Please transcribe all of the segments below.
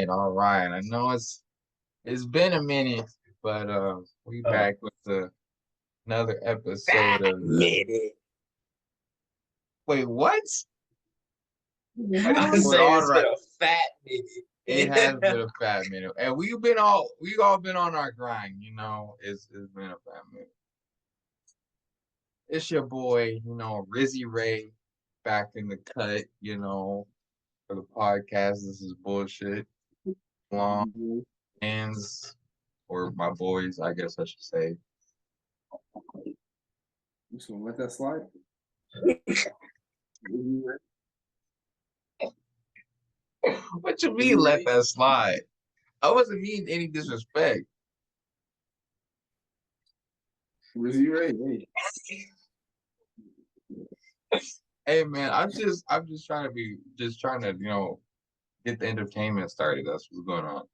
all right. I know it's been a minute, but we Uh, back with another fat episode of minute. Wait, what? I Well, say all it's been right. a fat It has minute. been a fat minute, and we all been on our grind. It's been a fat minute. It's your boy, Rizzy Ray, back in the cut. For the podcast. This is bullshit. Long hands, or my boys, I guess I should say. You just gonna let that slide? What you mean, let that slide? I wasn't meaning any disrespect. Was you ready? Hey. Hey man, I'm just trying to get the entertainment started. That's what's going on.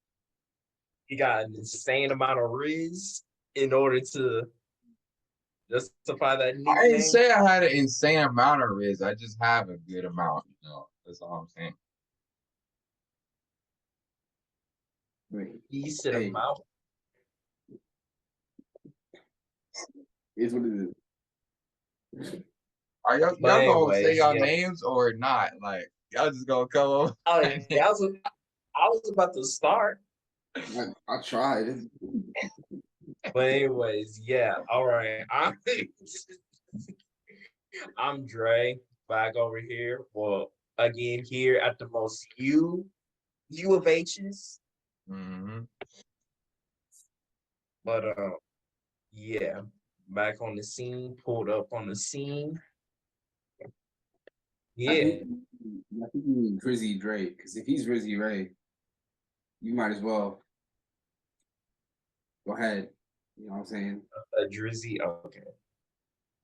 He got an insane amount of riz in order to justify that I didn't nickname. say I had an insane amount of riz. I just have a good amount. That's all I'm saying. Wait. Decent Hey. amount. It's what it is. Are y'all But gonna say anyways, y'all yeah. names or not? Like y'all just gonna come up? Oh, I was about to start. I tried. But anyways, yeah. All right. I'm Dre, back over here. Well, again here at the most U of H's. Mm-hmm. But yeah, back on the scene, pulled up on the scene. Yeah, I think you mean Drizzy Dre, because if he's Drizzy Ray, you might as well go ahead. You know what I'm saying? a Drizzy. Okay.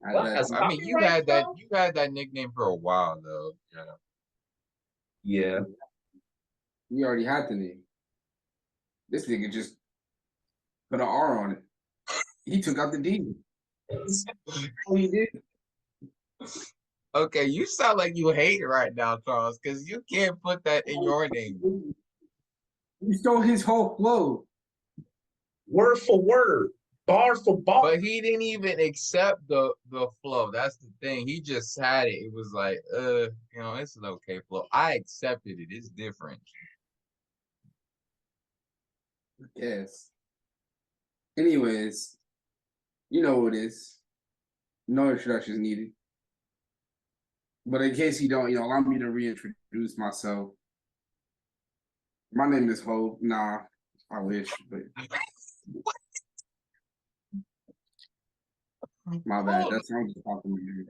I, Well, that, that's I mean, you copyright had that though. you had that nickname for a while though. Yeah. we already had the name. This nigga just put an R on it. He took out the D. Oh, he did? Okay, you sound like you hate it right now, Charles, because you can't put that in your name. You stole his whole flow. Word for word, bar for bar. But he didn't even accept the flow. That's the thing. He just had it. It was like, it's an okay flow. I accepted it. It's different. Yes. Anyways, you know what it is. No introductions needed. But in case you don't, allow me to reintroduce myself. My name is Ho. Nah, I wish, but my bad. That's I'm just talking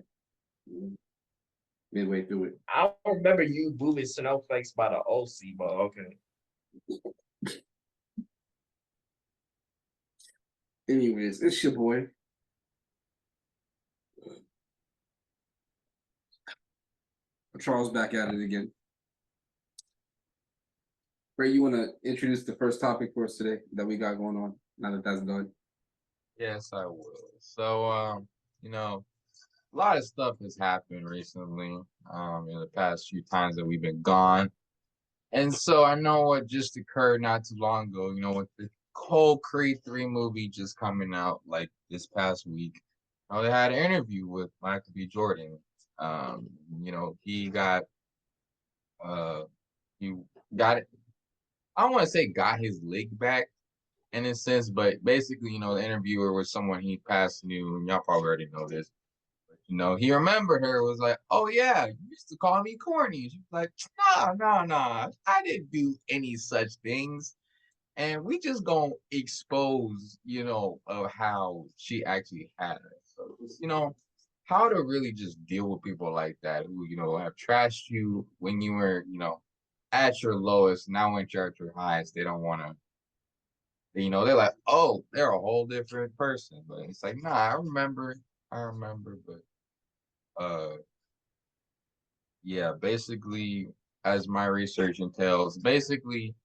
midway through it. I don't remember you moving snowflakes by the OC, but okay. Anyways, it's your boy. Charles back at it again. Ray, you want to introduce the first topic for us today that we got going on? Now that that's done. Yes, I will. So, a lot of stuff has happened recently, in the past few times that we've been gone. And so I know what just occurred not too long ago, with the whole Creed 3 movie just coming out like this past week. They had an interview with Michael B. Jordan. He got he got it. I don't want to say got his leg back in a sense, but basically, the interviewer was someone he past knew, and y'all probably already know this. He remembered her, was like, "Oh yeah, you used to call me corny." She was like, "No, I didn't do any such things." And we just gonna expose, of how she actually had it. So just, how to really just deal with people like that who, have trashed you when you were, at your lowest. Now when you're at your highest, they don't want to. They're like, "Oh, they're a whole different person." But it's like, nah, I remember, but yeah, basically, as my research entails, basically,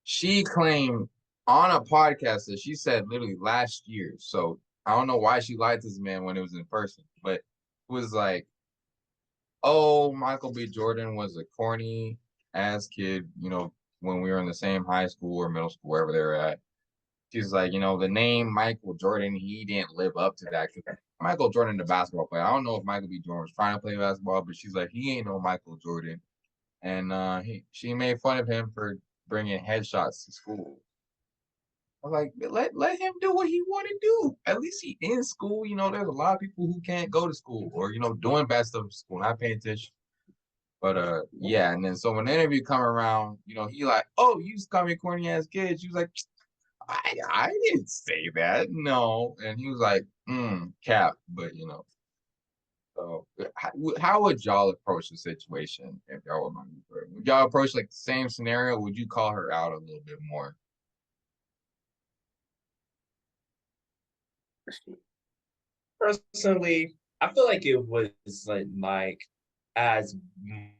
she claimed on a podcast that she said literally last year. So I don't know why she lied to this man when it was in person, but it was like, oh, Michael B. Jordan was a corny ass kid, when we were in the same high school or middle school, wherever they were at. She's like, the name Michael Jordan, he didn't live up to that. 'Cause Michael Jordan, the basketball player. I don't know if Michael B. Jordan was trying to play basketball, but she's like, he ain't no Michael Jordan. And she made fun of him for bringing headshots to school. I was like, let him do what he want to do. At least he in school. There's a lot of people who can't go to school or doing bad stuff in school, not paying attention. But yeah, and then so when the interview come around, he like, oh, you used to call me corny ass kid. She was like, I didn't say that, no. And he was like, cap, but So how would y'all approach the situation if y'all were my friend? Would y'all approach like the same scenario? Would you call her out a little bit more? Personally, I feel like it was like as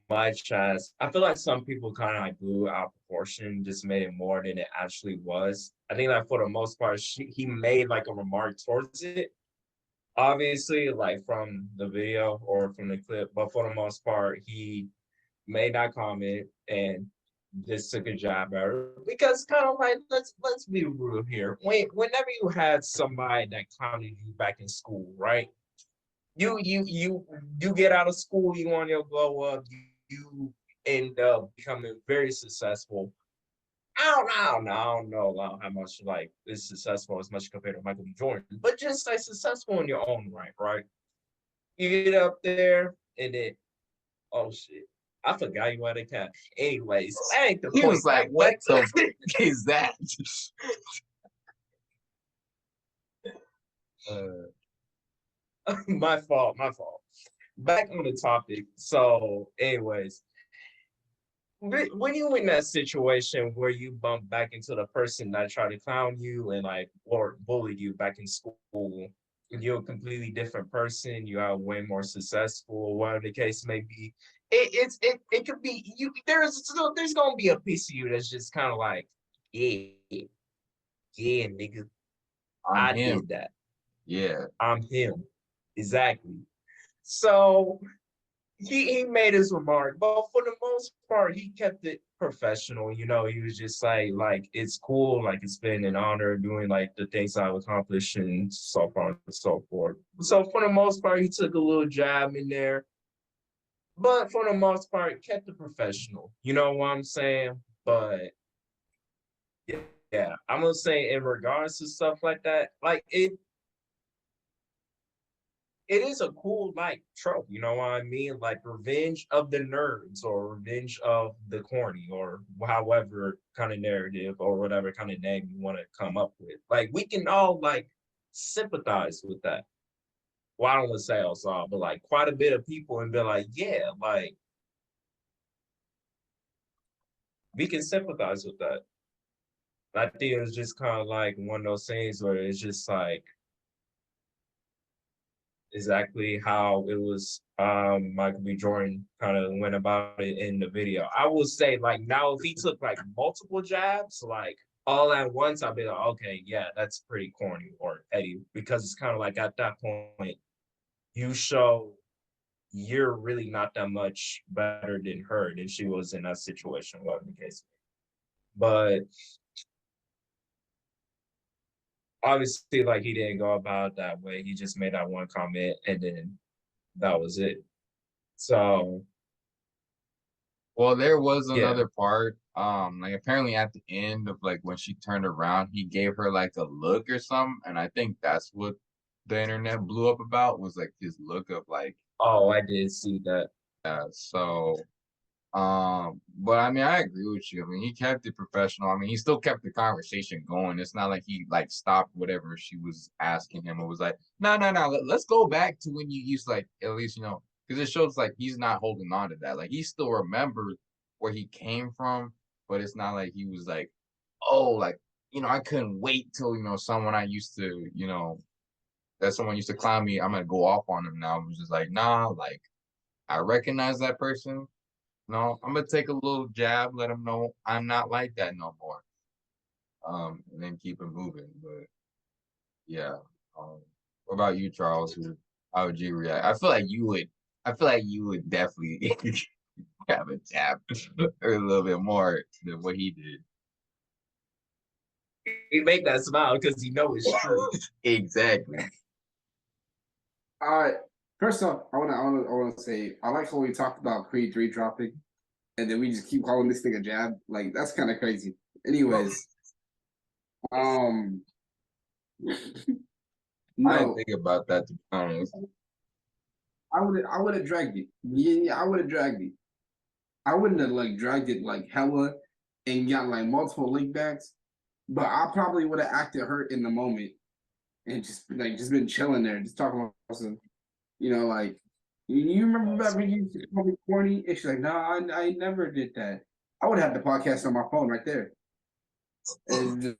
much as I feel like some people kind of like blew out proportion, just made it more than it actually was. I think that for the most part, he made like a remark towards it, obviously, like from the video or from the clip, but for the most part, he made that comment and just took a jab at her because kind of like let's be real here. Whenever you had somebody that clowned you back in school, right? You get out of school, you want to glow up, you end up becoming very successful. I don't know how much like is successful as much compared to Michael B. Jordan, but just like successful in your own right, right? You get up there and then, oh shit, I forgot you had a cat. Anyways, that ain't the He point. was like, what the fuck is that? My fault. Back on the topic. So, anyways, when you in that situation where you bump back into the person that tried to clown you and like or bullied you back in school, you're a completely different person. You are way more successful. Whatever the case may be, it could be you. There's gonna be a piece of you that's just kind of like, yeah, yeah, nigga, I'm I him. did that. Yeah. I'm him. Exactly. So he made his remark, but for the most part, he kept it professional. He was just like it's cool, like it's been an honor doing like the things I've accomplished and so far and so forth. So for the most part, he took a little jab in there, but for the most part, kept it professional. You know what I'm saying? But yeah, I'm gonna say in regards to stuff like that, like it is a cool like trope, you know what I mean? Like revenge of the nerds or revenge of the corny or however kind of narrative or whatever kind of name you want to come up with. Like we can all like sympathize with that. Well, I don't want to say all, but like quite a bit of people and be like, yeah, like we can sympathize with that. I think it was just kind of like one of those things where it's just like exactly how it was Michael B. Jordan kind of went about it in the video. I will say like now if he took like multiple jabs, like all at once, I'd be like, okay, yeah, that's pretty corny or petty because it's kind of like at that point, you show you're really not that much better than her than she was in that situation, whatever the case. But obviously, like he didn't go about it that way. He just made that one comment and then that was it. So Well, there was yeah. another part. Like apparently at the end of like when she turned around, he gave her like a look or something, and I think that's what the internet blew up about was like his look of like, Oh, I did see that. so but I mean I agree with you. I mean he kept it professional. I mean he still kept the conversation going. It's not like he like stopped whatever she was asking him. It was like, no, let's go back to when you used to, like at least because it shows like he's not holding on to that. Like he still remembers where he came from, but it's not like he was like, oh, like I couldn't wait till someone I used to that someone used to clown me. I'm gonna go off on him now. I was just like, nah, like I recognize that person. No, I'm gonna take a little jab, let them know I'm not like that no more. And then keep it moving. But yeah. What about you, Charles? How would you react? I feel like you would definitely have a jab or a little bit more than what he did. He make that smile because he know it's true. Exactly. All right. First off, I wanna say I like how we talked about Creed 3 dropping, and then we just keep calling this thing a jab. Like that's kind of crazy. Anyways, I didn't no, think about that, to be honest. I would have dragged it. Yeah, I would have dragged it. I wouldn't have like dragged it like hella and got like multiple link backs, but I probably would have acted hurt in the moment and just been chilling there, just talking about some, like you remember that when you used to call me corny? And she's like, no, I never did that. I would have the podcast on my phone right there. And just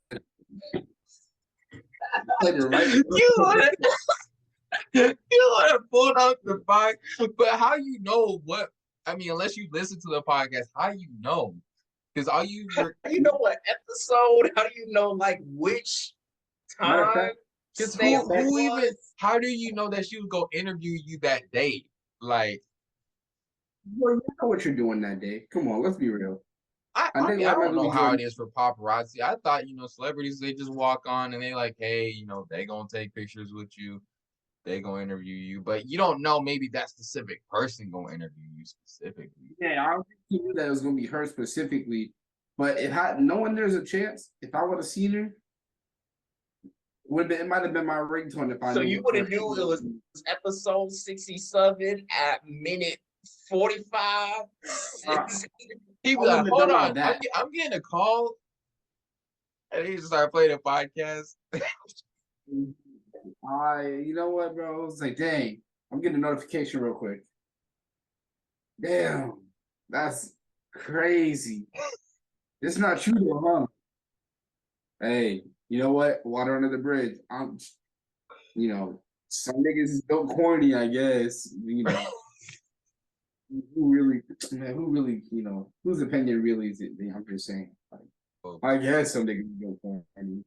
played it right. You want to pull out the mic, but how you know what? I mean, unless you listen to the podcast, how you know? Because all you How do you know what episode? How do you know like which Matter of time? fact, Because Name who even? was? How do you know that she was gonna interview you that day? Like, well, you know what you're doing that day. Come on, let's be real. I think mean, I like don't know Michael B. how it Jordan. is for paparazzi. I thought, celebrities, they just walk on and they like, hey, they gonna take pictures with you. They gonna interview you, but you don't know, maybe that specific person gonna interview you specifically. Yeah, I don't think he knew that it was gonna be her specifically. But knowing there's a chance, if I would have seen her, it might have been my ringtone if I So knew you it would for have knew it was episode 67 at minute 45. He I was like, wouldn't have hold done all on, that. I'm getting a call. And he just started playing a podcast. You know what, bro? I was like, dang, I'm getting a notification real quick. Damn, that's crazy. It's not true though, huh? Hey, you know what? Water under the bridge. Some niggas is built corny, I guess. Who really, whose opinion really is it? I'm just saying. Like, I guess some niggas is built corny.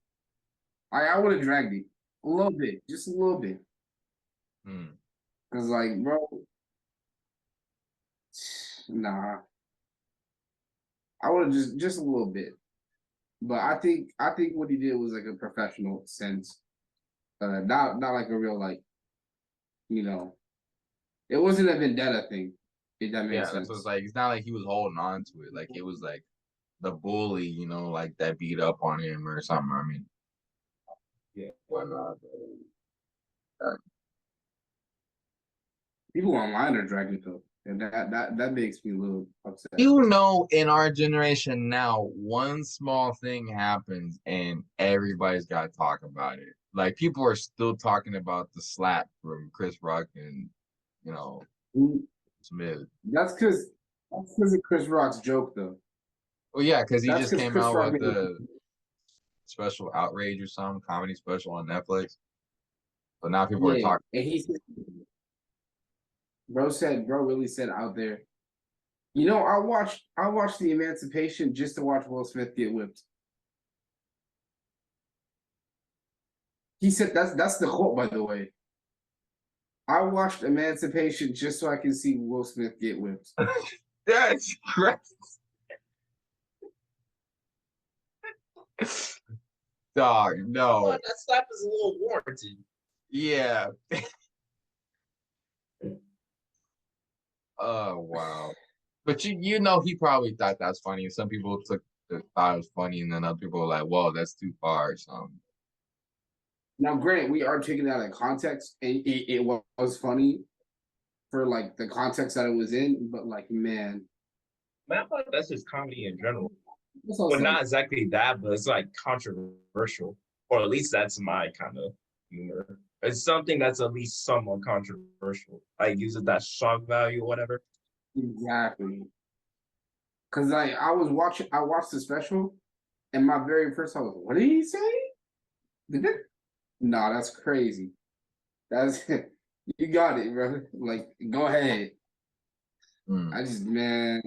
I would have dragged it a little bit, just a little bit. Cause like, bro, nah, I would have just a little bit. But I think what he did was like a professional sense. Not like a real like, it wasn't a vendetta thing, if that Yeah, makes that's what sense. it's like. It's not like he was holding on to it. Like, it was like the bully, like that beat up on him or something. I mean, Yeah. whatnot. People online are dragging though. And that makes me a little upset. In our generation now, one small thing happens and everybody's got to talk about it. Like, people are still talking about the slap from Chris Rock and, Smith. That's because of Chris Rock's joke though. Well, yeah, because he That's just because came Chris out Rock with made the special outrage or some comedy special on Netflix. So now people are talking. and he said, bro really said out there. I watched The Emancipation just to watch Will Smith get whipped. He said that's the quote, by the way. I watched Emancipation just so I can see Will Smith get whipped. That's crazy. Dog, no. That slap is a little warranted. Yeah. Oh, wow. But he probably thought that's funny. Some people thought it was funny, and then other people were like, "Whoa, that's too far," or something. Now, granted, we are taking that out of context. It was funny for like the context that it was in, but like, man, I feel like that's just comedy in general. it's Well, also not exactly that, but it's like controversial, or at least that's my kind of humor. It's something that's at least somewhat controversial. Like uses that shock value or whatever. exactly because I watched the special, and my very first I was, what did he say? No, that's crazy. That's you got it, bro. Like, go ahead. I just man.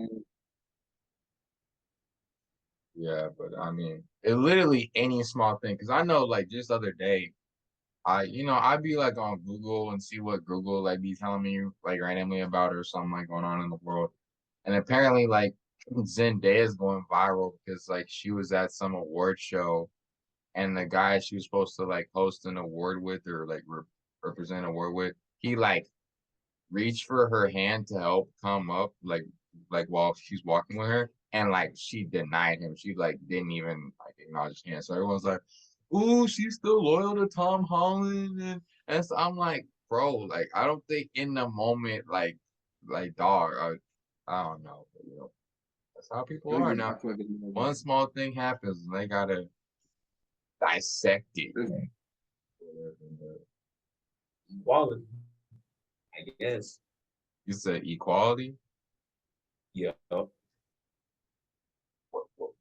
Yeah, but I mean, it literally any small thing. Because I know, like, just the other day, I'd be like on Google and see what Google like be telling me like randomly about or something like going on in the world. And apparently, like Zendaya is going viral because like she was at some award show, and the guy she was supposed to like host an award with or like represent an award with, he like reached for her hand to help come up, like while she's walking with her, and like she denied him. She like didn't even like acknowledge his hand. So everyone's like, "Ooh, she's still loyal to Tom Holland," and so I'm like, bro, like I don't think in the moment, like dog, I don't know, but, that's how people are now. I feel like One small thing happens, and they gotta dissect it. Equality, I guess. You said equality. Yeah.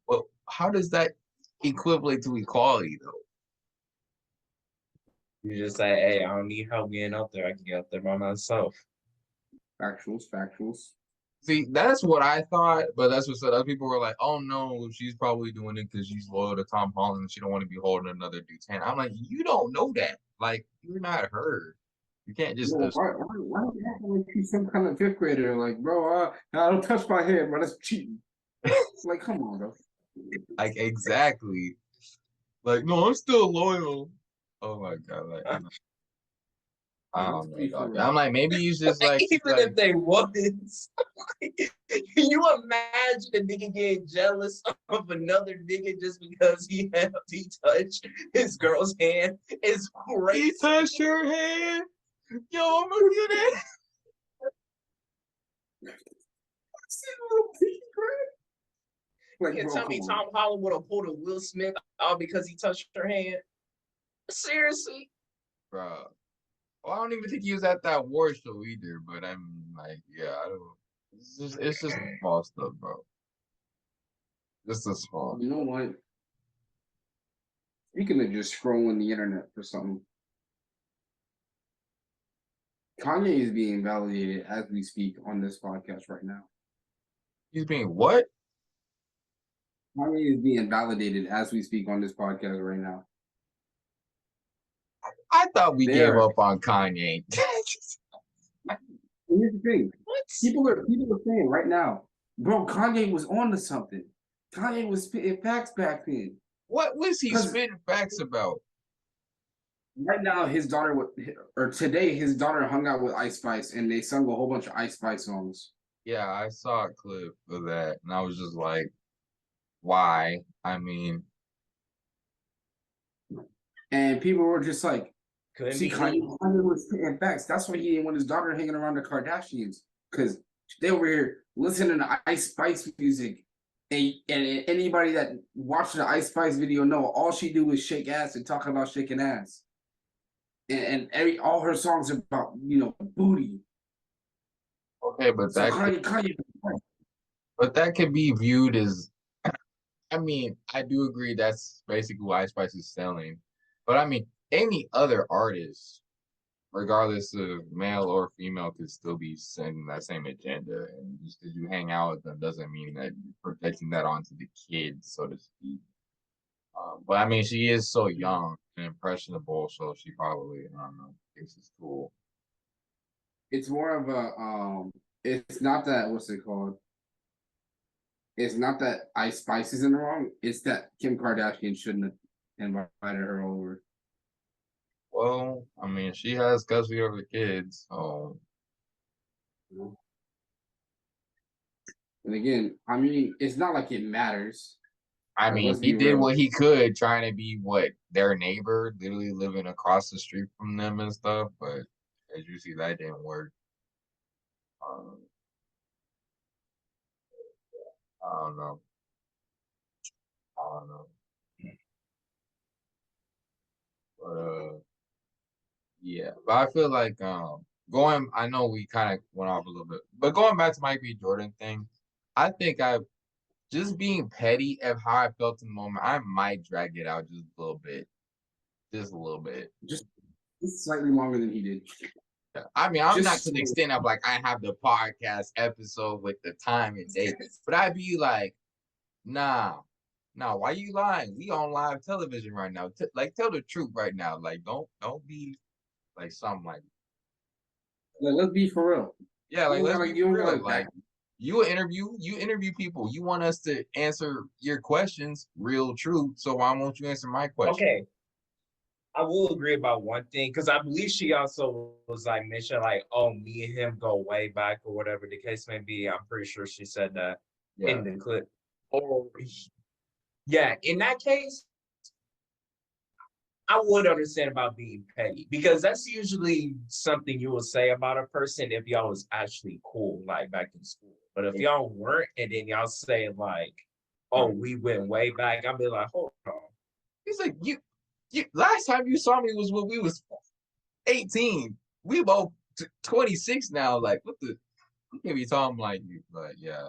Well, how does that equivalent to equality though? You just say, hey, I don't need help getting up there. I can get up there by myself. factuals. See, that's what I thought, but that's what said. Other people were like, "Oh no, she's probably doing it because she's loyal to Tom Holland. And she don't want to be holding another dude's hand." I'm like, you don't know that. Like, you're not her. You can't just No, why are you acting like she's some kind of fifth grader? Like, bro, nah, don't touch my head, bro. That's cheating. Like, come on, bro. like exactly. Like, no, I'm still loyal. Oh my god, like I Let's don't know, be for dog. real. I'm like, maybe he's just like, he's Even like, if they was, can you imagine a nigga getting jealous of another nigga just because he touched his girl's hand? It's he crazy. touched your hand. Yo, I'm gonna get it. Like, You bro, tell come me on. Tom Holland would have pulled a Will Smith out because he touched her hand? Seriously? Bro. Well, I don't even think he was at that war show either, but I'm like, yeah, I don't. It's just small stuff, bro. Just a small. You know what? Speaking of just scrolling the internet for something, Kanye is being validated as we speak on this podcast right now. He's being what? Kanye is being validated as we speak on this podcast right now. I thought we gave There. up on Kanye. And here's the thing. What? People are saying right now, bro, Kanye was on to something. Kanye was spitting facts back then. What was he 'Cause spitting facts about? right now, his daughter, or today, his daughter hung out with Ice Spice and they sung a whole bunch of Ice Spice songs. Yeah, I saw a clip of that, and I was just like, why? I mean, And people were just like, Couldn't see, be legal. Kanye was spitting facts. That's why he didn't want his daughter hanging around the Kardashians. Because they were here listening to Ice Spice music. And anybody that watched the Ice Spice video know all she do is shake ass and talk about shaking ass. And all her songs are about, booty. okay, but So Kanye, that could be viewed as. I mean, I do agree that's basically why Ice Spice is selling, but I mean, any other artist, regardless of male or female, could still be sending that same agenda. And just because you hang out with them doesn't mean that you're projecting that onto the kids, so to speak. But I mean, she is so young and impressionable, so she probably, I don't know, thinks it's cool. it's more of a it's not that what's it called? It's not that Ice Spice is in the wrong. It's that Kim Kardashian shouldn't have invited her over. Well, I mean, she has custody of the kids, so And again, I mean, it's not like it matters. I Like, mean, let's he be did real. what he could, trying to be what their neighbor, literally living across the street from them and stuff. But as you see, that didn't work. Um, I don't know. I don't know. But yeah. But I feel like going. I know we kind of went off a little bit, but going back to Mike B. Jordan thing, I think I just being petty of how I felt in the moment. I might drag it out just a little bit. Just slightly longer than he did. I mean, I'm not Just to the extent of like I have the podcast episode with the time and date, but I'd be like, nah, why you lying? We on live television right now. Like, tell the truth right now. Like, don't be like something like, let's be for real. yeah, like let's be You don't real. gotta Like, You interview people. You want us to answer your questions, real truth. So why won't you answer my question? Okay, I will agree about one thing because I believe she also was like mentioned like, oh, me and him go way back or whatever the case may be. I'm pretty sure she said that Yeah. in the clip. Or yeah, in that case, I would understand about being petty because that's usually something you will say about a person if y'all was actually cool, like back in school. But if y'all weren't, and then y'all say like, "Oh, we went way back," I'll be like, "Hold on." He's like, you. Last time you saw me was when we was 18. We both 26 now. Like, what the? You can't be talking like you. But yeah,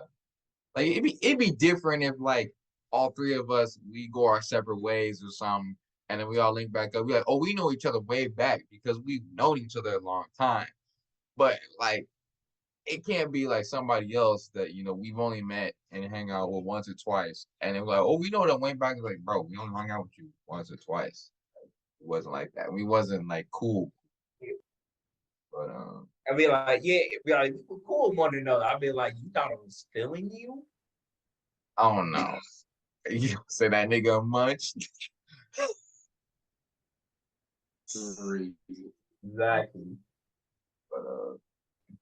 like it'd be different if like all three of us we go our separate ways or something, and then we all link back up. We like, oh, we know each other way back because we've known each other a long time. But like, it can't be like somebody else that we've only met and hang out with once or twice, and it was like, oh, we know that went back. It's like, bro, we only hung out with you once or twice. It wasn't like that. We wasn't like cool, but I be like, yeah, be like, we were cool with one another. I'd be like, you thought I was feeling you? I don't know. You say that nigga munch. Crazy. Exactly. But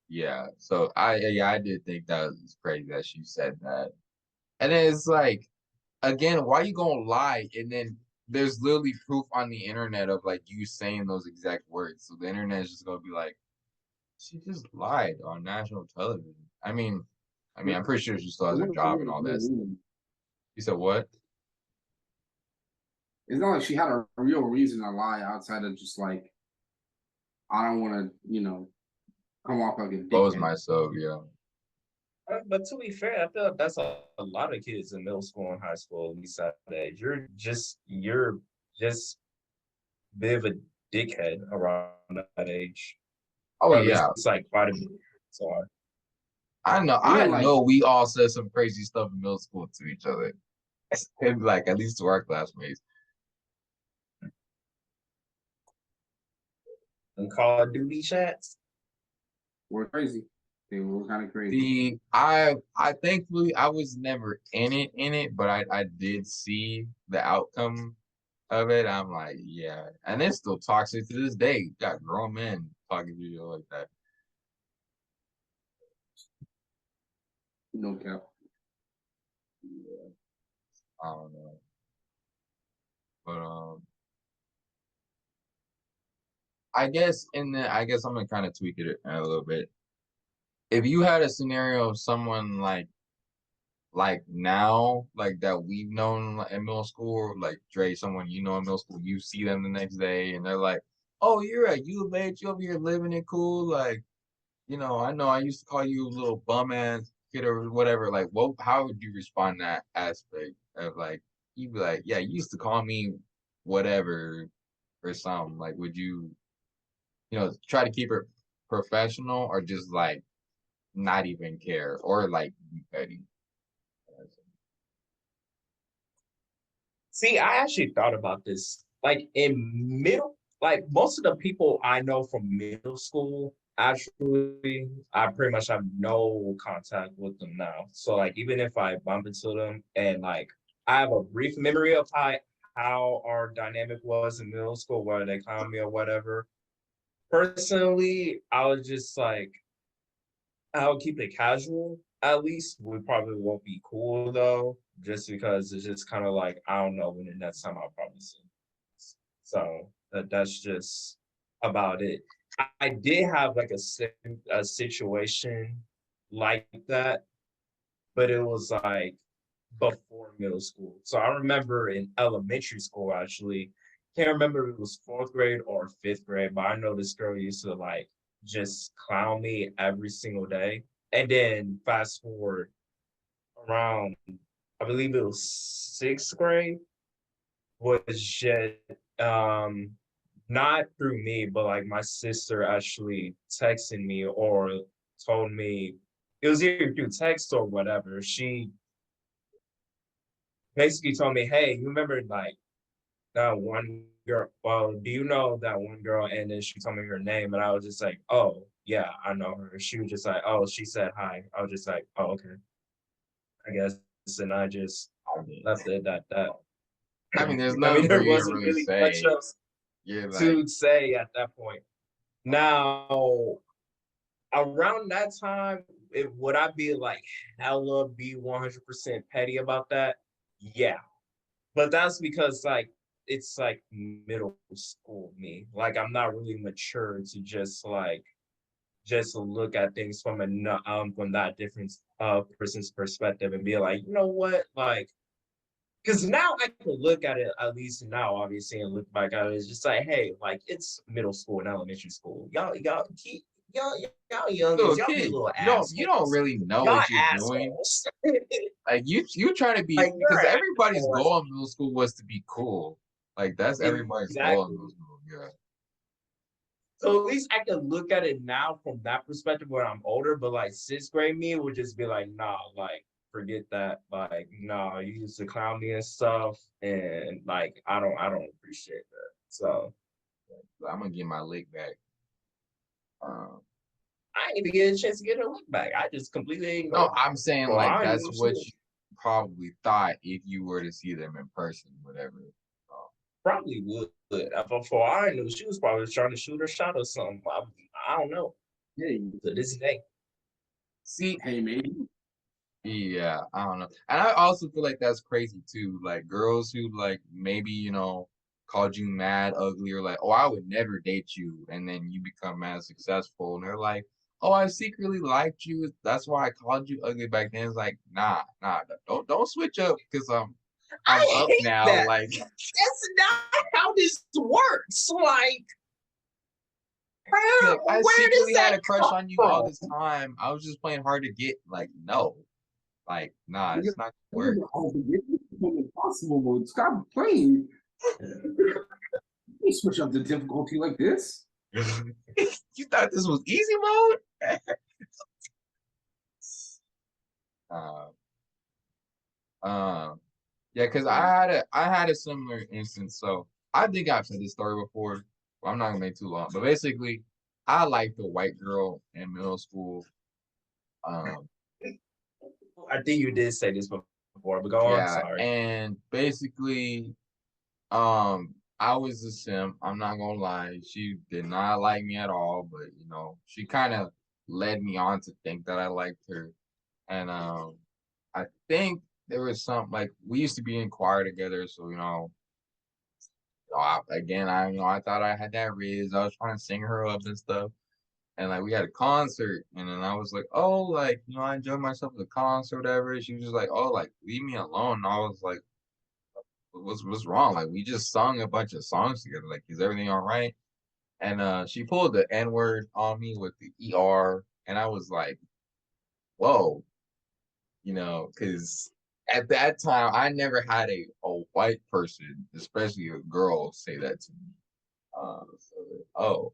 yeah. So I did think that was crazy that she said that. And then it's like, again, why you gonna lie? And then there's literally proof on the internet of like you saying those exact words. So the internet is just gonna be like, she just lied on national television. I'm pretty sure she still has her job and all that stuff. You said what? It's not like she had a real reason to lie outside of just like, I don't want to, come off like a Expose dickhead. myself, yeah. But to be fair, I feel like that's a lot of kids in middle school and high school, at least at that age. You're just a bit of a dickhead around that age. Oh Or at least yeah. it's like quite a bit. So I know. Yeah, I like know. We all said some crazy stuff in middle school to each other, and like at least to our classmates. and Call of Duty chats. we're crazy. They were kind of crazy. I thankfully I was never in it, but I did see the outcome of it. I'm like, yeah, and it's still toxic to this day. You got grown men talking to you like that. No cap. Yeah, I don't know, but I guess I'm gonna kind of tweak it a little bit. If you had a scenario of someone like now, like that we've known like, in middle school, like Dre, someone you know in middle school, you see them the next day and they're like, "Oh, you're at U of H, you over here living it cool." Like, I know I used to call you a little bum ass kid or whatever. Like, what? How would you respond to that aspect of like you'd be like, "Yeah, you used to call me whatever or something." Like, would you, try to keep it professional or just like not even care or like be petty? See, I actually thought about this. Like in like most of the people I know from middle school, actually, I pretty much have no contact with them now. So like even if I bump into them and like I have a brief memory of how our dynamic was in middle school, whether they call me or whatever. Personally, I was just like I'll keep it casual. At least we probably won't be cool though, just because it's just kind of like I don't know when the next time I'll probably see. So that's just about it. I did have like a situation like that, but it was like before middle school. So I remember in elementary school actually. Can't remember if it was fourth grade or fifth grade, but I know this girl used to like just clown me every single day. And then fast forward around, I believe it was sixth grade, was just um not through me, but like my sister actually texted me or told me it was either through text or whatever. She basically told me, "Hey, you remember like that one girl, well, do you know that one girl? And then she told me her name, and I was just like, oh, yeah, I know her. She was just like, oh, she said hi. I was just like, oh, okay, I guess. And I just I mean, left it at that. there's I mean, nothing for there you to wasn't really really much say. else You're like, to say at that point. Now, around that time, would I be like hella be 100% petty about that? Yeah. But that's because like it's like middle school me. Like I'm not really mature to just look at things from that different person's perspective and be like, you know what? Like because now I can look at it at least now, obviously, and look back at it. It's just like, hey, like it's middle school and elementary school. Y'all youngins, little y'all be kid. little You don't assholes. really know Y'all what you're doing. assholes. Like you try to be Like because you're an everybody's asshole. goal in middle school was to be cool. Like that's everybody's goal in Exactly. middle school. Yeah. So at least I can look at it now from that perspective when I'm older, but like sixth grade me would just be like, nah, like forget that. Like, nah, you used to clown me and stuff. And like I don't appreciate that. So I'm gonna get my lick back. Um, I didn't even get a chance to get her look back. I just completely no, ignored her. I'm saying Well, like I that's knew she what was you probably thought if you were to see them in person, whatever. probably would. But for all I knew, she was probably trying to shoot her shot or something. I don't know. Hey, To this day. See, hey, maybe. yeah, I don't know. And I also feel like that's crazy too. Like girls who like maybe, called you mad ugly or like, oh, I would never date you, and then you become mad successful and they're like, oh, I secretly liked you. That's why I called you ugly back then. It's like, nah, don't switch up because I'm I up hate now. that. Like That's not how this works. Like, like I where does secretly had that a crush come on you all from? this time. I was just playing hard to get. Like, no. Like, nah, You it's not gonna work. become impossible mode. Stop playing. You switch up the difficulty like this. You thought this was easy mode? uh, um, yeah, because I had a similar instance. So I think I've said this story before. But I'm not gonna make too long. But basically, I liked a white girl in middle school. Um, I think you did say this before, but go on. yeah, Sorry. and basically, I was a simp. I'm not gonna lie. She did not like me at all, but she kind of led me on to think that I liked her. And I think there was some like we used to be in choir together, so I thought I had that riz. I was trying to sing her up and stuff. And like we had a concert, and then I was like, oh, like I enjoyed myself at the concert, whatever. She was just like, oh, like leave me alone. And I was like, what's wrong? Like we just sung a bunch of songs together. Like, is everything all right? And she pulled the N word on me with the ER, and I was like, whoa, because at that time I never had a white person, especially a girl, say that to me.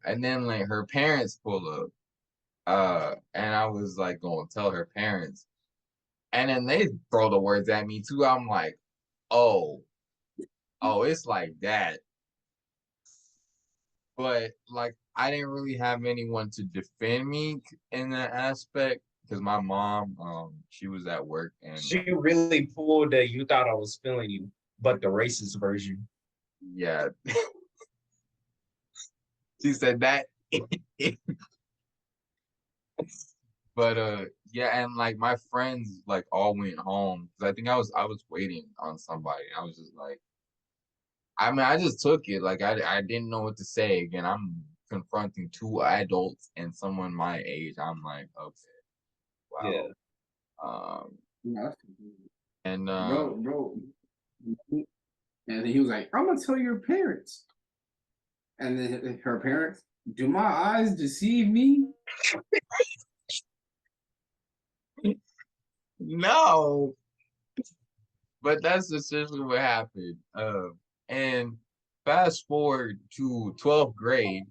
And then like her parents pull up, and I was like going to tell her parents, and then they throw the words at me too. I'm like, oh, it's like that. But like I didn't really have anyone to defend me in that aspect because my mom, she was at work and She really pulled that you thought I was feeling you, but the racist version. yeah, she said that. But yeah, and like my friends like all went home because I think I was waiting on somebody. I was just like, I just took it like I didn't know what to say. Again, I'm confronting two adults and someone my age. I'm like, okay, Yeah. wow. Um, Yeah, and bro. And then he was like, I'm gonna tell your parents. And then her parents, do my eyes deceive me? no, but that's essentially what happened. And fast forward to 12th grade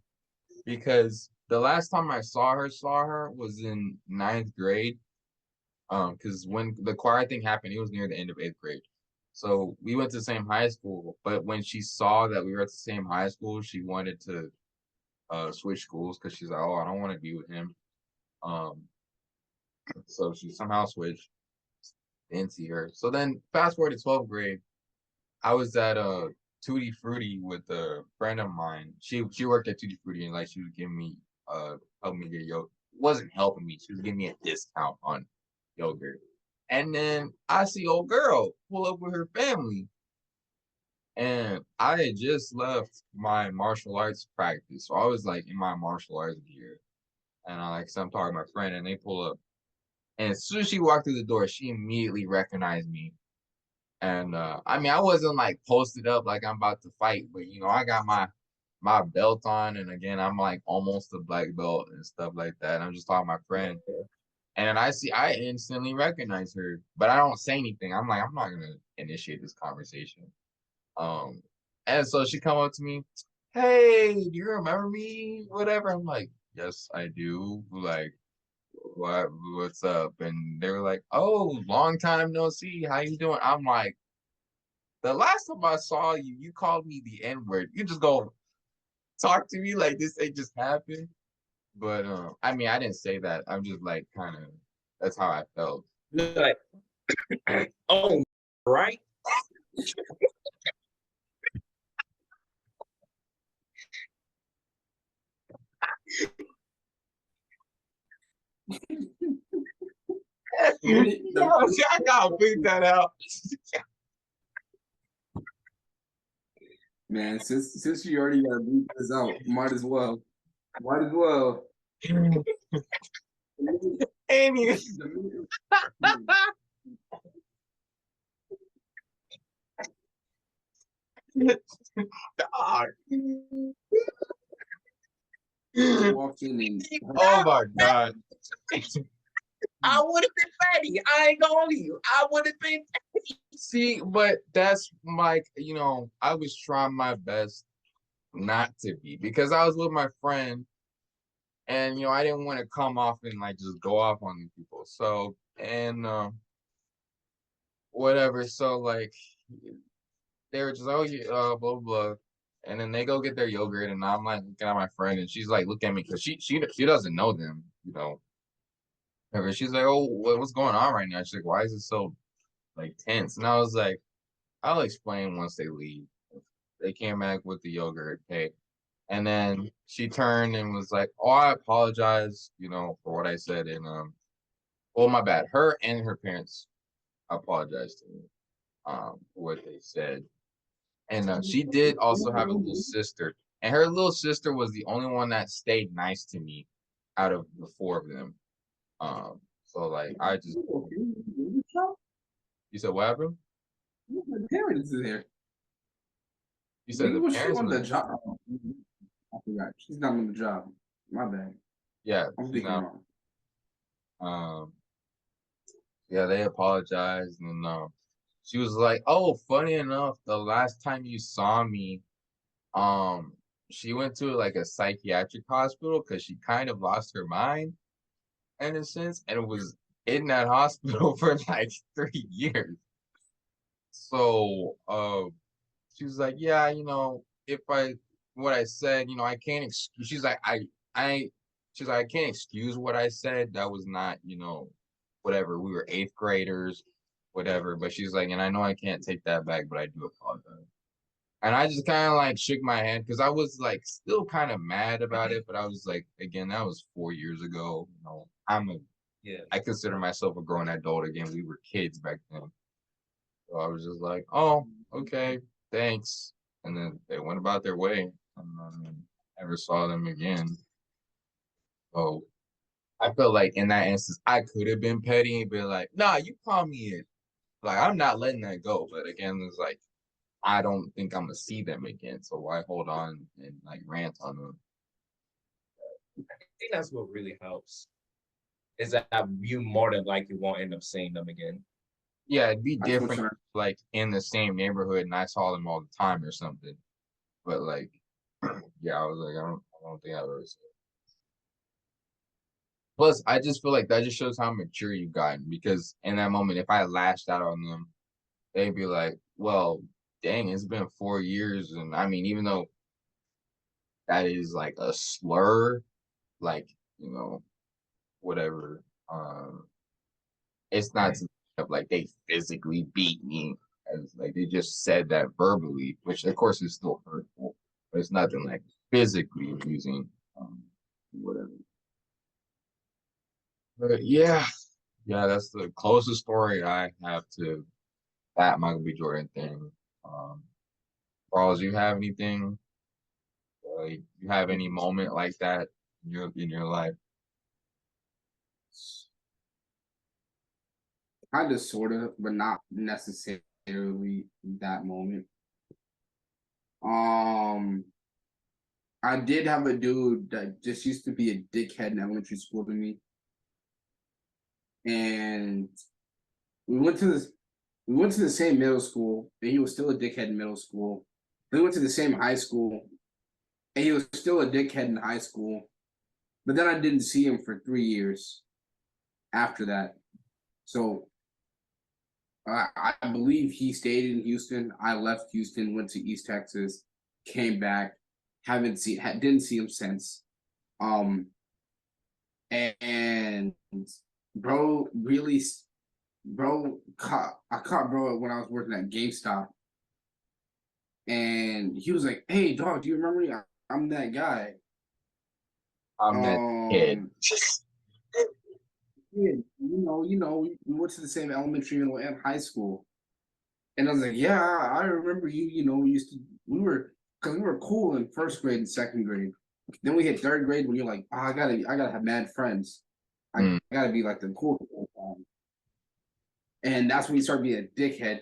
because the last time I saw her was in ninth grade. Because when the choir thing happened, it was near the end of eighth grade. So we went to the same high school, but when she saw that we were at the same high school, she wanted to switch schools because she's like, oh, I don't want to be with him. Um, so she somehow switched. Didn't see her. So then fast forward to 12th grade, I was at Tutti Frutti with a friend of mine. She worked at Tutti Frutti and like she was giving me helping me get yogurt. Wasn't helping me. She was giving me a discount on yogurt. And then I see old girl pull up with her family. And I had just left my martial arts practice. So I was like in my martial arts gear. And I like so I'm talking to my friend and they pull up. And as soon as she walked through the door, she immediately recognized me. And I mean I wasn't like posted up like I'm about to fight, but you know, I got my belt on and again I'm like almost a black belt and stuff like that. And I'm just talking to my friend. And I instantly recognize her, but I don't say anything. I'm like, I'm not gonna initiate this conversation. Um, and so she come up to me, hey, do you remember me? Whatever. I'm like, yes, I do. Like, what's up? And they were like, oh, long time no see. How you doing? I'm like, the last time I saw you, you called me the N-word. You just go talk to me like this ain't just happened. But I mean, I didn't say that. I'm just like kind of that's how I felt. Like, oh, right. I gotta beat that out. Man, since you already got to beat this out, might as well. Might as well. Amy. Dog. Walked in and Oh my god. I would have been fatty. I ain't gonna lie you. I would have been. See, but that's like, you know, I was trying my best not to be because I was with my friend and you know, I didn't want to come off and like just go off on these people. So and whatever. So like they were just oh yeah, blah blah. And then they go get their yogurt and I'm like looking at my friend and she's like looking at me because she doesn't know them, you know. And she's like, oh, what's going on right now? She's like, why is it so like tense? And I was like, I'll explain once they leave. They came back with the yogurt, okay. And then she turned and was like, oh, I apologize, you know, for what I said. And oh my bad. Her and her parents apologized to me for what they said. And she did also have a little sister. And her little sister was the only one that stayed nice to me out of the four of them. So like I just you said what happened? the parents is there. You said Maybe the was she parents on were the job? I forgot. She's not on the job. My bad. yeah, I'm she's thinking not. wrong. Yeah, they apologized and she was like, "Oh, funny enough, the last time you saw me, um, she went to like a psychiatric hospital because she kind of lost her mind in a sense, and was in that hospital for like 3 years. So, she was like, "Yeah, you know, if I what I said, you know, I can't excuse." She's like, I." She's like, "I can't excuse what I said. That was not, you know, whatever. We were eighth graders, whatever." But she's like, "And I know I can't take that back, but I do apologize." And I just kind of like shook my head because I was like still kind of mad about it, but I was like, again, that was 4 years ago. You know, Yeah. I consider myself a grown adult again. We were kids back then. So I was just like, oh, okay, thanks. And then they went about their way. And never saw them again. So I feel like in that instance, I could have been petty and be like, nah, you call me it. Like, I'm not letting that go. But again, it's like, I don't think I'm gonna see them again. So why hold on and like rant on them? I think that's what really helps. Is that you more than likely won't end up seeing them again. Yeah, it'd be That's what different like in the same neighborhood and I saw them all the time or something. But like, yeah, I was like, I don't think I've ever seen. Plus, I just feel like that just shows how mature you've gotten because in that moment, if I lashed out on them, they'd be like, well, dang, it's been 4 years, and I mean, even though that is like a slur, like you know, whatever. It's not Right. to like they physically beat me, as like they just said that verbally, which of course is still hurtful, but it's nothing like physically abusing, whatever. But yeah, yeah, that's the closest story I have to that Michael B. Jordan thing. Um, Charles, you have anything? You have any moment like that in your life? Kind of, sort of, but not necessarily that moment. Um, I did have a dude that just used to be a dickhead in elementary school to me, and we went to this. We went to the same middle school, and he was still a dickhead in middle school. Then we went to the same high school, and he was still a dickhead in high school. But then I didn't see him for 3 years after that. So I believe he stayed in Houston. I left Houston, went to East Texas, came back, didn't see him since. Um, and bro, really, I caught bro when I was working at GameStop, and he was like, "Hey, dog, do you remember me? I'm that guy." I'm that kid. Um, yeah, we went to the same elementary and high school. And I was like, yeah, I remember you. We used to, because we were cool in first grade and second grade. Then we hit third grade when you're like, oh, I gotta have mad friends. I Mm. gotta be like the cool one. And that's when you start being a dickhead.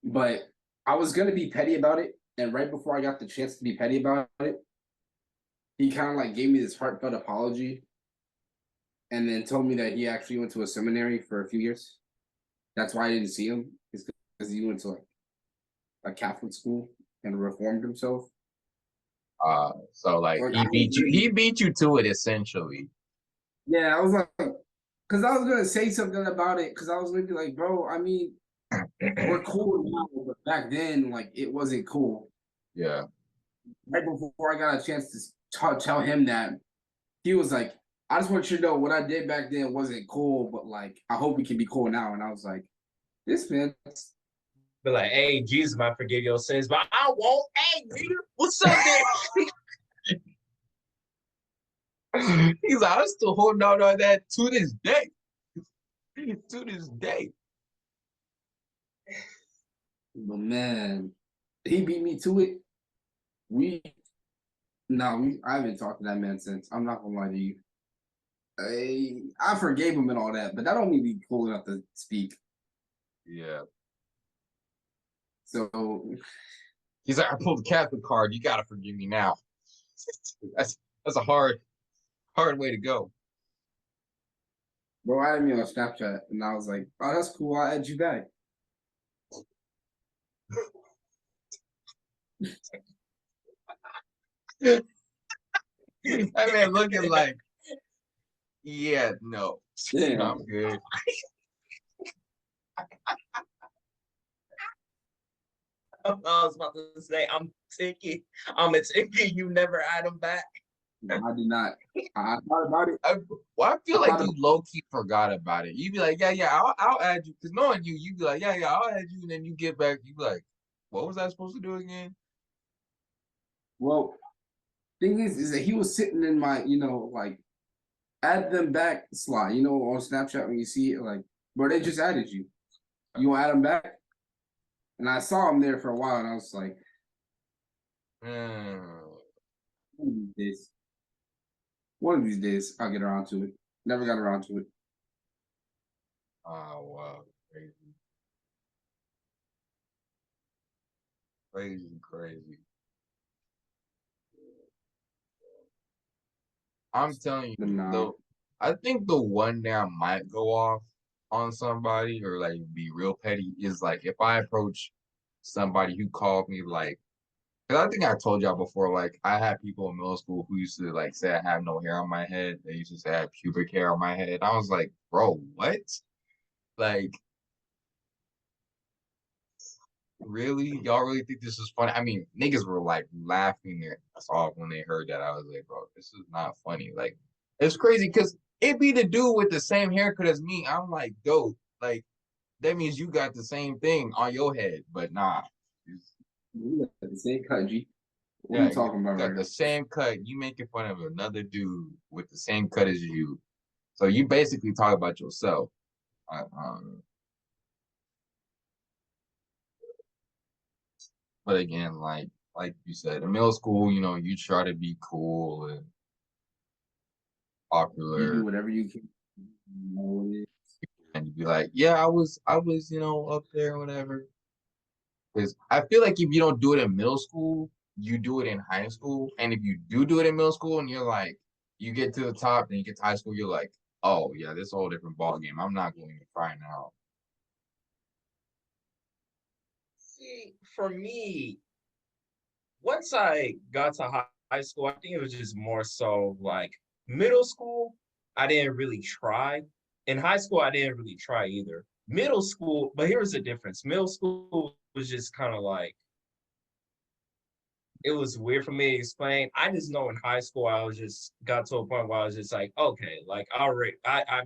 But I was gonna be petty about it, and right before I got the chance to be petty about it, he kind of like gave me this heartfelt apology, and then told me that he actually went to a seminary for a few years. That's why I didn't see him, is because he went to like a Catholic school and reformed himself. So like Like I was he really, beat you to it essentially. yeah, I was like, because I was gonna say something about it, because I was gonna be like, bro, I mean, we're cool now, but back then, like, it wasn't cool. Yeah. Right before I got a chance to tell him that, he was like, I just want you to know what I did back then wasn't cool, but like, I hope we can be cool now. And I was like, this man, Be like, hey, Jesus might forgive your sins, but I won't. Hey, nigga, what's up there? He's like, I'm still holding on to that to this day. To this day. but man, he beat me to it. We, no, I haven't talked to that man since. I'm not gonna lie to you. I forgave him and all that, but that don't mean be cool enough to speak. Yeah. So, He's like, I pulled the Catholic card. You gotta forgive me now. That's a hard way to go. bro, I had me on Snapchat, and I was like, "Oh, that's cool. I'll add you back." That man looking like, yeah, no. Yeah, I'm good. I was about to say, I'm ticky. I'm a ticky. You never add them back. I did not. I thought about it. Well, I feel I like thought you about, low key forgot about it. You'd be like, yeah, yeah, I'll add you. Because knowing you, you'd be like, yeah, yeah, I'll add you. And then you get back, you be like, what was I supposed to do again? well, thing is that he was sitting in my, like add them back slot, on Snapchat when you see it, like, bro, they just added you. You want to add them back? And I saw him there for a while, and I was like, Hmm. one of these days, one of these days, I'll get around to it. Never got around to it. Oh, wow. Crazy. Crazy, crazy. I'm telling But you, nah, though, I think the one day I might go off on somebody or like be real petty is like if I approach somebody who called me like, because I think I told y'all before, like I had people in middle school who used to like say I have no hair on my head. They used to say I have pubic hair on my head. I was like, bro, what? Like, really? Y'all really think this is funny? I mean, niggas were like laughing their ass off when they heard that. I was like, bro, this is not funny. Like, it's crazy because it be the dude with the same haircut as me. I'm like, dope. Like, that means you got the same thing on your head, but nah. We got the same cut, G. What are Yeah, you you talking about got right the now? same cut. You making fun of another dude with the same cut as you. So you basically talk about yourself. I, um, but again, like you said, in middle school, you try to be cool and You do popular, whatever you can. You know what it is. and you be like, yeah, I was, up there, whatever. Because I feel like if you don't do it in middle school, you do it in high school, and if you do it in middle school, and you're like, you get to the top, then you get to high school, you're like, oh yeah, this is a whole different ball game. I'm not going to try now. See, for me, once I got to high school, I think it was just more so like middle school, I didn't really try. In high school, I didn't really try either. Middle school, but here was the difference. Middle school was just kind of like, it was weird for me to explain. I just know in high school, I was just got to a point where I was just like, okay, like I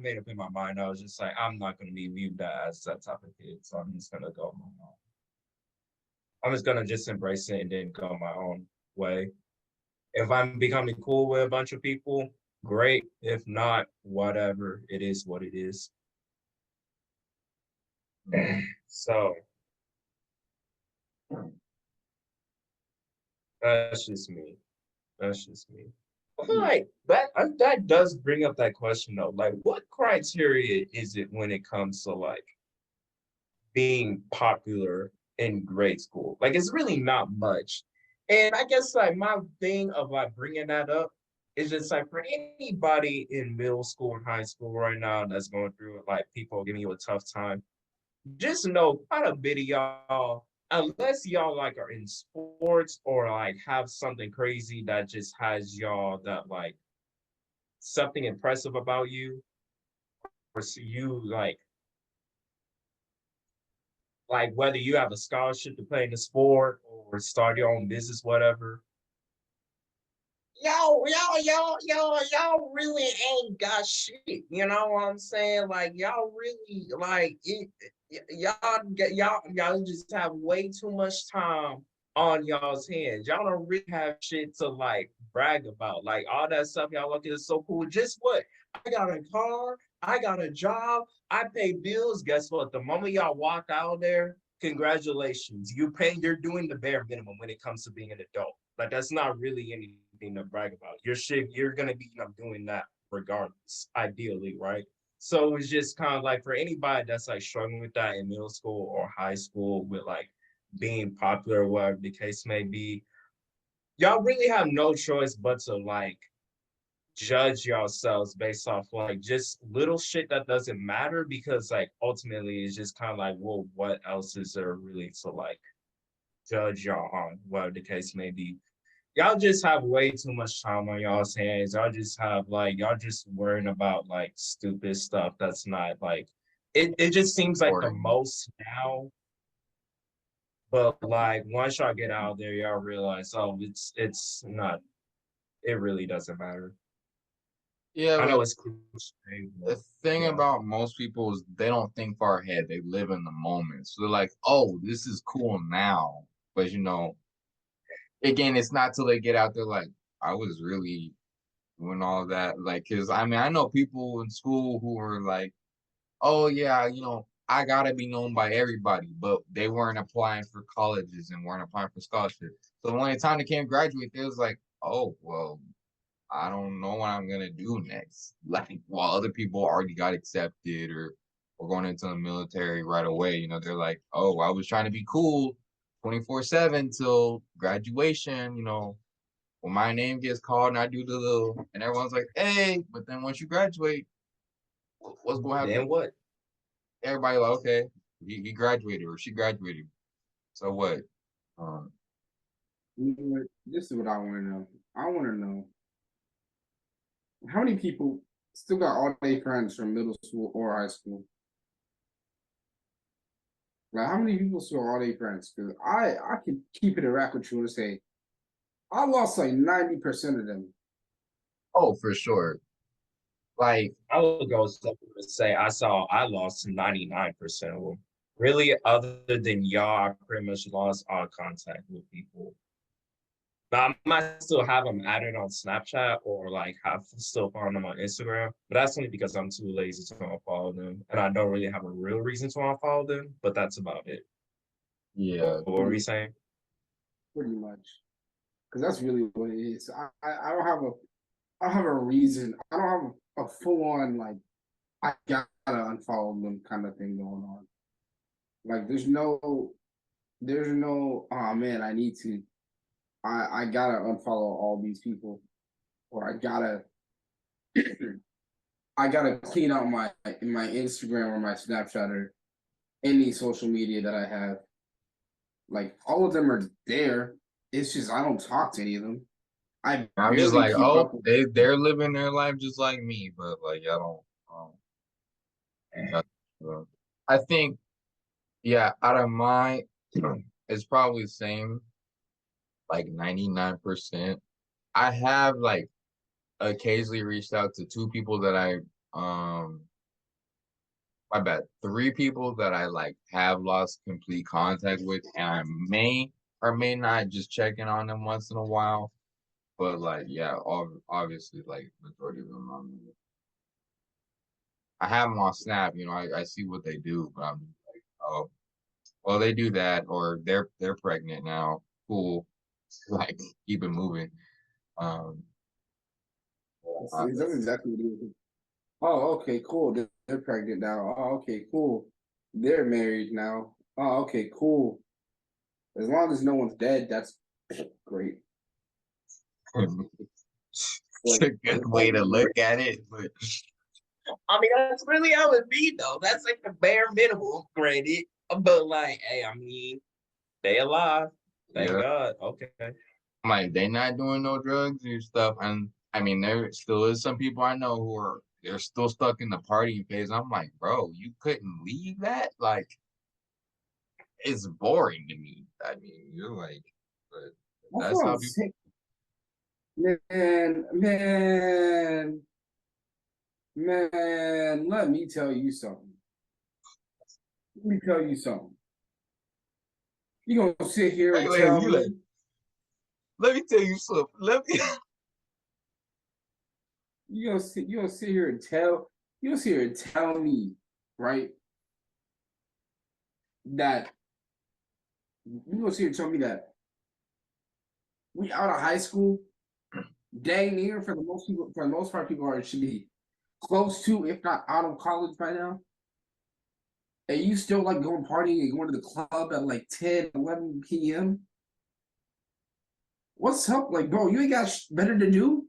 made up in my mind. I was just like, I'm not going to be viewed as that type of kid. So I'm just going to go my own. I'm just going to just embrace it and then go my own way. If I'm becoming cool with a bunch of people, great. If not, whatever. It is what it is. So that's just me. That's just me. I feel like that does bring up that question though. Like, what criteria is it when it comes to like being popular in grade school? Like, it's really not much. And I guess like my thing of like bringing that up is just like for anybody in middle school and high school right now that's going through it, like people giving you a tough time, just know quite a bit of y'all, unless y'all like are in sports or like have something crazy that just has y'all that like something impressive about you, or you like whether you have a scholarship to play in the sport or start your own business, whatever. Y'all really ain't got shit. You know what I'm saying? Like y'all really like it, y'all just have way too much time on y'all's hands. Y'all don't really have shit to like brag about. Like all that stuff y'all look is so cool. Just what? I got a car, I got a job, I pay bills. Guess what? The moment y'all walk out there, congratulations. You're doing the bare minimum when it comes to being an adult. Like that's not really anything to brag about. Your shit, you're gonna be doing that regardless, ideally, right? So it's just kind of like for anybody that's like struggling with that in middle school or high school with like being popular, whatever the case may be, y'all really have no choice but to like judge yourselves based off like just little shit that doesn't matter because like ultimately it's just kind of like, well, what else is there really to like judge y'all on, whatever the case may be. Y'all just have way too much time on y'all's hands. Y'all just worrying about like stupid stuff that's not like it just seems like the Important. most now. But like once y'all get out there, y'all realize, oh, it's not, it really doesn't matter. Yeah, I know but it's cliche, the but thing yeah. about most people is they don't think far ahead. They live in the moment. So they're like, oh, this is cool now. But again, it's not till they get out there like, I was really doing all that. Like, cause I mean, I know people in school who were like, oh yeah, I gotta be known by everybody, but they weren't applying for colleges and weren't applying for scholarships. So when the time they came to graduate, they was like, oh well, I don't know what I'm gonna do next. Like while other people already got accepted or going into the military right away, they're like, oh, I was trying to be cool 24/7 till graduation, when my name gets called and I do the little and everyone's like, hey, but then once you graduate, what's gonna Then happen? what? Everybody like, okay, he graduated or she graduated. So what? Um, You know what? This is what I want to know. I want to know how many people still got all their friends from middle school or high school. Like, how many people saw all their friends? Because I can keep it a rack with you and say I lost like 90% of them. Oh, for sure. Like, I would go so far to say I lost 99% of them. Really, other than y'all, I pretty much lost all contact with people. But I might still have them added on Snapchat or like have still following them on Instagram. But that's only because I'm too lazy to unfollow them. And I don't really have a real reason to unfollow them, but that's about it. yeah. What were we saying? Pretty much. Because that's really what it is. I don't have a reason. I don't have a full on like I gotta unfollow them kind of thing going on. Like there's no oh man, I need to I gotta unfollow all these people or I gotta clean out my Instagram or my Snapchat or any social media that I have. Like all of them are there. It's just I don't talk to any of them. I I'm just barely like, keep oh, up with they're living their life just like me, but like I think, yeah, out of my, it's probably the same, like 99%. I have like occasionally reached out to two people that my bad, three people that I like have lost complete contact with, and I may or may not just check in on them once in a while. But like, yeah, obviously, like majority of them, I have them on Snap. I see what they do, but I'm like, oh, well, they do that, or they're pregnant now. Cool, like keep it moving. Um, uh, that's exactly what it is. Oh, okay, cool. They're pregnant now. Oh, okay, cool. They're married now. Oh, okay, cool. As long as no one's dead, that's great. it's a good way to look at it, but I mean, that's really how it be, though. That's like the bare minimum, granted. But like, hey, I mean, they alive. Thank yeah, God. Okay. I'm like they not doing no drugs or stuff, and I mean there still is some people I know who are they're still stuck in the partying phase. I'm like, bro, you couldn't leave that? Like, it's boring to me. I mean, you're like, but That's that's what how I'm people. saying. Man, let me tell you something. Let me tell you something. You gonna sit here Wait, and wait, tell you like, me, let me tell you something. Let me. you gonna sit here and tell me, right, that you gonna sit here and tell me that we out of high school, dang near for the most part, people are should be close to, if not out of college by now. And you still like going partying and going to the club at like 10, 11 p.m. What's up? Like, bro, you ain't got better to do?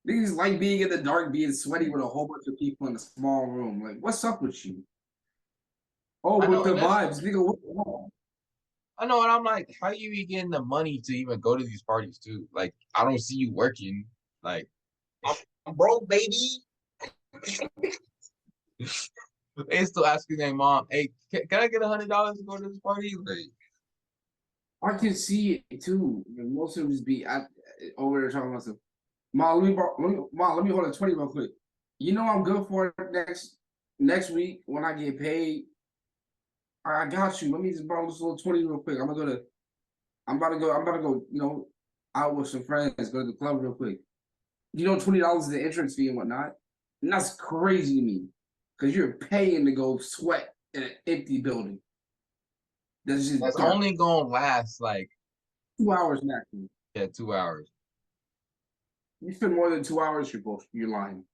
Niggas like being in the dark, being sweaty with a whole bunch of people in a small room. Like, what's up with you? Oh, I but know, the and that's vibes, nigga. What? I know, and I'm like, how you be getting the money to even go to these parties too? Like, I don't see you working. Like, I'm broke, baby. they still asking their mom, "Hey, can I get $100 to go to this party?" Like, I can see it too. Most of them just be over there talking about some. Ma, let me hold a 20 real quick. You know I'm good for it next week when I get paid. I got you. Let me just borrow this little 20 real quick. I'm about to go, out with some friends, go to the club real quick. $20 is the entrance fee and whatnot. And that's crazy to me. Because you're paying to go sweat in an empty building. That's just that's dark. only gonna last like 2 hours maximum. yeah 2 hours. You spend more than 2 hours, you're lying.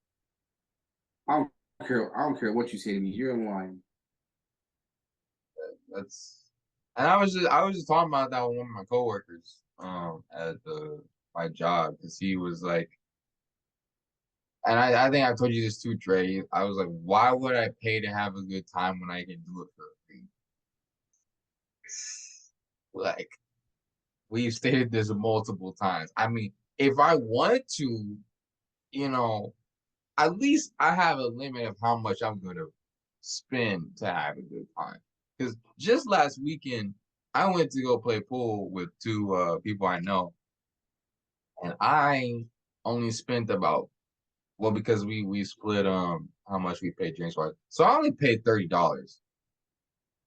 I don't care. I don't care what you say to me. You're lying. That's and I was just talking about that with one of my coworkers at my job because he was like, and I think I told you this too, Trey. I was like, why would I pay to have a good time when I can do it for free? Like, we've stated this multiple times. I mean, if I want to, you know, at least I have a limit of how much I'm gonna spend to have a good time. Because just last weekend, I went to go play pool with two people I know, and I only spent about well because we split how much we paid drinks wise. So I only paid $30.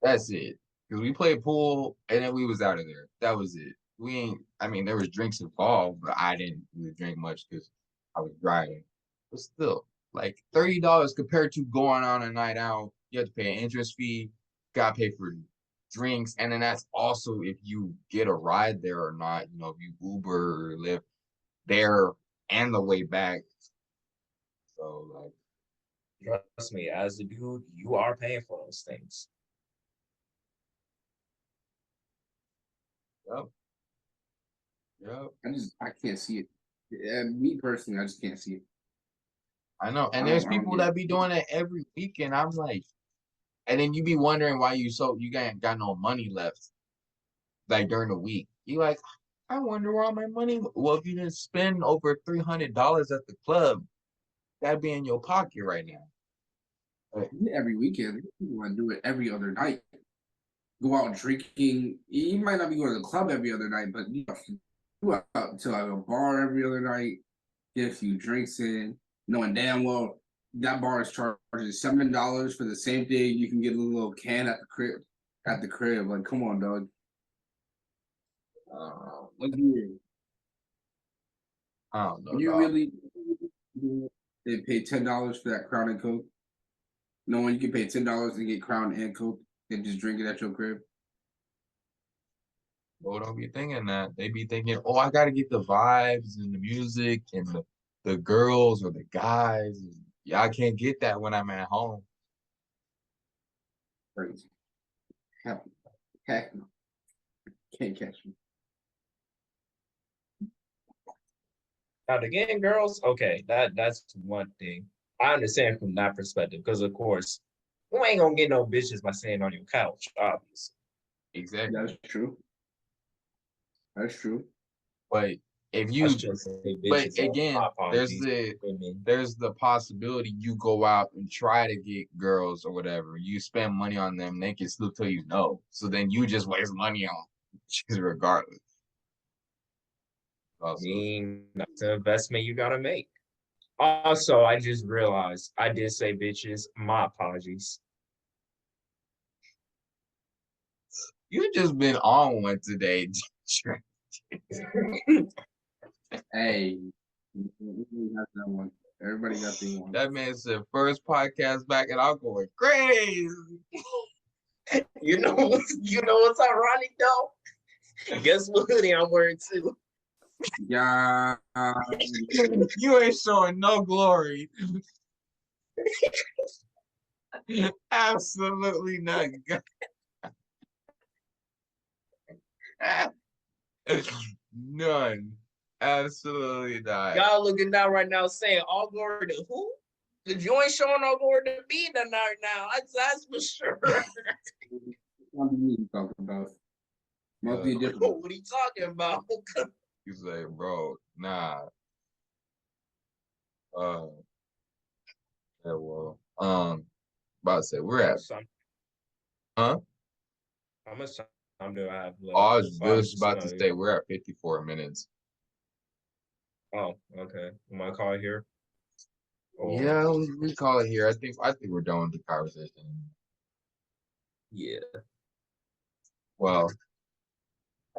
That's it. Because we played pool and then we was out of there. That was it. We ain't. I mean, there was drinks involved, but I didn't really drink much because I was driving. But still, like $30 compared to going on a night out, you have to pay an interest fee, gotta pay for drinks, and then that's also if you get a ride there or not. You know, if you Uber or Lyft there and the way back. So like, Trust me, as a dude, you are paying for those things. yep, yep. I can't see it. Yeah, me personally, I just can't see it. I know. And I there's don't. I don't people get that it. be doing it every weekend. I'm like, and then you be wondering why you got no money left like during the week. You like, I wonder where all my money. Well, if you didn't spend over $300 at the club, that'd be in your pocket right now. But, Every weekend, people want to do it every other night. Go out drinking. You might not be going to the club every other night, but you go out to like a bar every other night, get a few drinks in, knowing damn well that bar is charging $7 for the same thing. You can get a little can at the crib. At the crib, like, come on, dog. Like, I don't know, you dog. really they pay $10 for that Crown and Coke, knowing you can pay $10 and get Crown and Coke and just drink it at your crib. People don't be thinking that. They be thinking, oh, I gotta get the vibes and the music and the girls or the guys. Yeah, I can't get that when I'm at home. Crazy. Heck, heck no. Can't catch me. Now the game girls, okay, that's one thing. I understand from that perspective, because of course, you ain't gonna get no bitches by staying on your couch, obviously. Exactly. That's true. That's true. But if I you should say But bitches, my again, apologies, women. there's the possibility you go out and try to get girls or whatever. You spend money on them, they can still tell you no. So then you just waste money on chicks regardless. I Also, mean, that's an investment you gotta make. Also, I just realized I did say bitches. My apologies. you just been on one today. Hey, everybody got that one. Everybody got the one. That man said first podcast back, and I'm going crazy. You know what's ironic though? Guess what hoodie I'm wearing too? Yeah. You ain't showing no glory. Absolutely not. None. Absolutely not. Y'all looking down right now saying all glory to who? Because you ain't showing no glory to me tonight now. That's for sure. What do you talking about? Must be different. What are you talking about? You say, bro, nah. Yeah, well, about to say we're at, huh? How much time do I have Oh, left? I was just Just about to say we're at 54 minutes. oh, okay. Am I call here? Or Yeah, we call it here. I think we're done with the conversation. yeah. Well,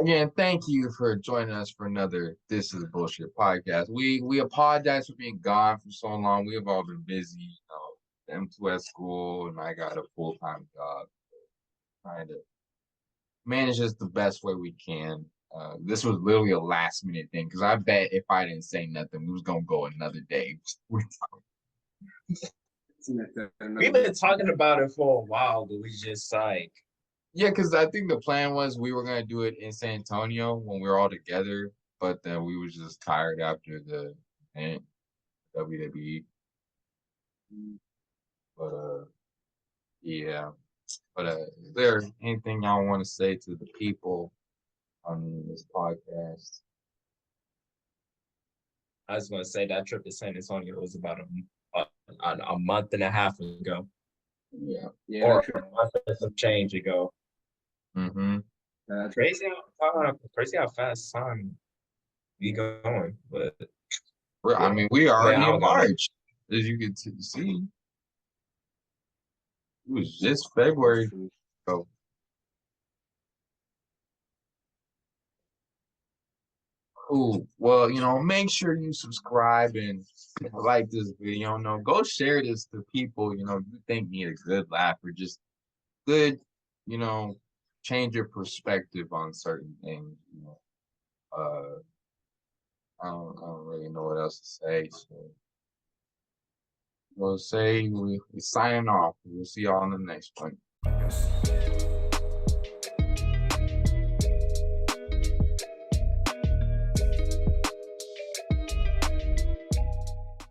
again, thank you for joining us for another This Is Bullshit podcast. We apologize for being gone for so long. We have all been busy, them two at school, and I got a full-time job. Trying to manage this the best way we can. This was literally a last minute thing because I bet if I didn't say nothing, we was gonna go another day. We've been talking about it for a while, but we just like Yeah, because I think the plan was we were gonna do it in San Antonio when we were all together, but then we was just tired after the event, WWE. But yeah. But is there anything y'all want to say to the people on this podcast? I was gonna say that trip to San Antonio was about a month and a half ago. Yeah. Yeah, or that's true. offensive change to go. Mm-hmm. That's Crazy how fast time be going. But I yeah, mean, we are I mean, I already in don't got it. March, as you can see. It was just February. true. So, cool. Well, make sure you subscribe and like this video. Go share this to people, you think need a good laugh or just good, you know, change your perspective on certain things. Uh, I don't really know what else to say. So we'll say we signing off. We'll see y'all on the next one.